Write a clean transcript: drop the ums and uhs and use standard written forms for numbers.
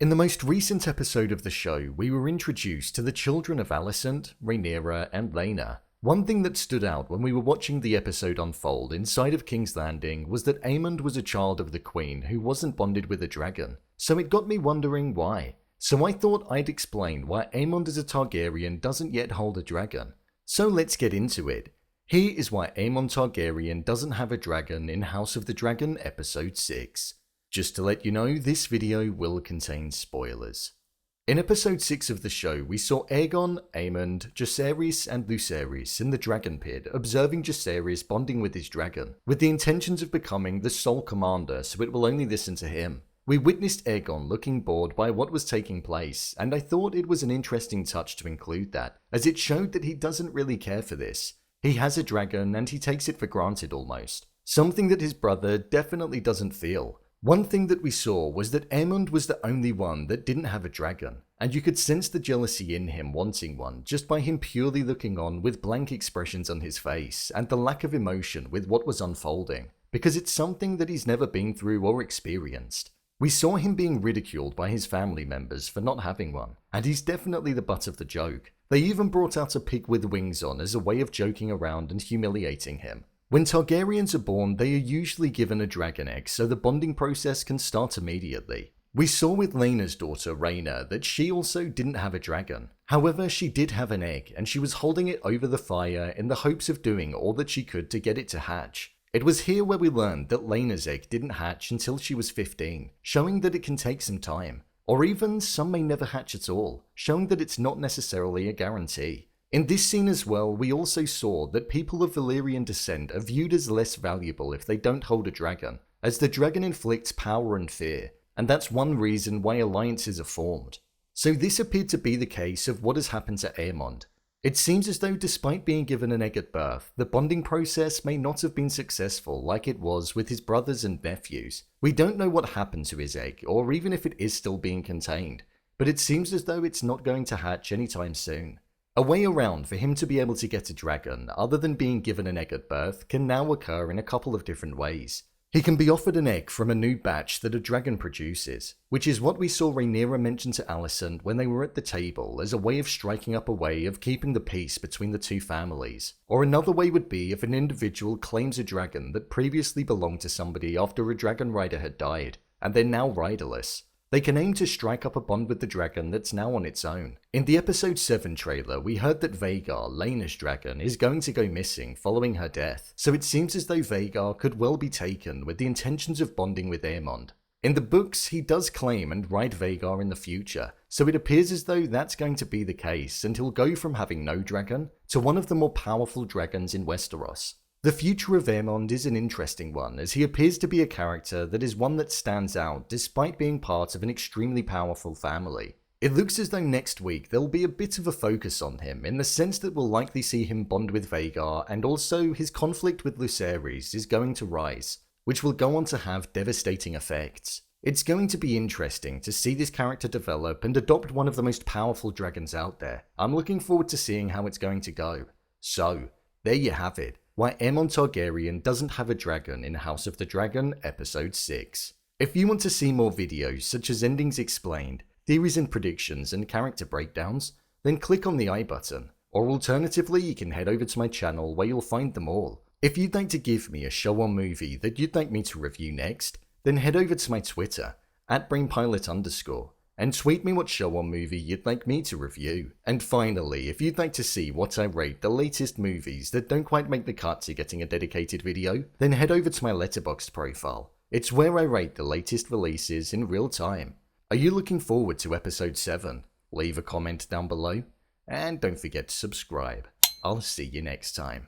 In the most recent episode of the show, we were introduced to the children of Alicent, Rhaenyra, and Laena. One thing that stood out when we were watching the episode unfold inside of King's Landing was that Aemond was a child of the Queen who wasn't bonded with a dragon, so it got me wondering why. So I thought I'd explain why Aemond as a Targaryen doesn't yet hold a dragon. So let's get into it. Here is why Aemond Targaryen doesn't have a dragon in House of the Dragon Episode 6. Just to let you know, this video will contain spoilers. In episode 6 of the show, we saw Aegon, Aemond, Jacaerys and Lucerys in the Dragon Pit observing Jacaerys bonding with his dragon, with the intentions of becoming the sole commander so it will only listen to him. We witnessed Aegon looking bored by what was taking place, and I thought it was an interesting touch to include that, as it showed that he doesn't really care for this. He has a dragon and he takes it for granted almost, something that his brother definitely doesn't feel. One thing that we saw was that Aemond was the only one that didn't have a dragon, and you could sense the jealousy in him wanting one just by him purely looking on with blank expressions on his face and the lack of emotion with what was unfolding, because it's something that he's never been through or experienced. We saw him being ridiculed by his family members for not having one, and he's definitely the butt of the joke. They even brought out a pig with wings on as a way of joking around and humiliating him. When Targaryens are born, they are usually given a dragon egg so the bonding process can start immediately. We saw with Laena's daughter Rhaena that she also didn't have a dragon. However, she did have an egg and she was holding it over the fire in the hopes of doing all that she could to get it to hatch. It was here where we learned that Laena's egg didn't hatch until she was 15, showing that it can take some time. Or even some may never hatch at all, showing that it's not necessarily a guarantee. In this scene as well, we also saw that people of Valyrian descent are viewed as less valuable if they don't hold a dragon, as the dragon inflicts power and fear, and that's one reason why alliances are formed. So this appeared to be the case of what has happened to Aemond. It seems as though despite being given an egg at birth, the bonding process may not have been successful like it was with his brothers and nephews. We don't know what happened to his egg, or even if it is still being contained, but it seems as though it's not going to hatch anytime soon. A way around for him to be able to get a dragon, other than being given an egg at birth, can now occur in a couple of different ways. He can be offered an egg from a new batch that a dragon produces, which is what we saw Rhaenyra mention to Alicent when they were at the table as a way of striking up a way of keeping the peace between the two families. Or another way would be if an individual claims a dragon that previously belonged to somebody after a dragon rider had died, and they're now riderless. They can aim to strike up a bond with the dragon that's now on its own. In the episode 7 trailer, we heard that Vhagar, Laena's dragon, is going to go missing following her death, so it seems as though Vhagar could well be taken with the intentions of bonding with Aemond. In the books, he does claim and ride Vhagar in the future, so it appears as though that's going to be the case, and he'll go from having no dragon to one of the more powerful dragons in Westeros. The future of Aemond is an interesting one, as he appears to be a character that is one that stands out despite being part of an extremely powerful family. It looks as though next week there'll be a bit of a focus on him, in the sense that we'll likely see him bond with Vhagar, and also his conflict with Lucerys is going to rise, which will go on to have devastating effects. It's going to be interesting to see this character develop and adopt one of the most powerful dragons out there. I'm looking forward to seeing how it's going to go. So, there you have it. Why Aemond Targaryen doesn't have a dragon in House of the Dragon Episode 6. If you want to see more videos such as endings explained, theories and predictions, and character breakdowns, then click on the I button, or alternatively you can head over to my channel where you'll find them all. If you'd like to give me a show or movie that you'd like me to review next, then head over to my Twitter, @BrainPilot_, and tweet me what show or movie you'd like me to review. And finally, if you'd like to see what I rate the latest movies that don't quite make the cut to getting a dedicated video, then head over to my Letterboxd profile. It's where I rate the latest releases in real time. Are you looking forward to episode 7? Leave a comment down below, and don't forget to subscribe. I'll see you next time.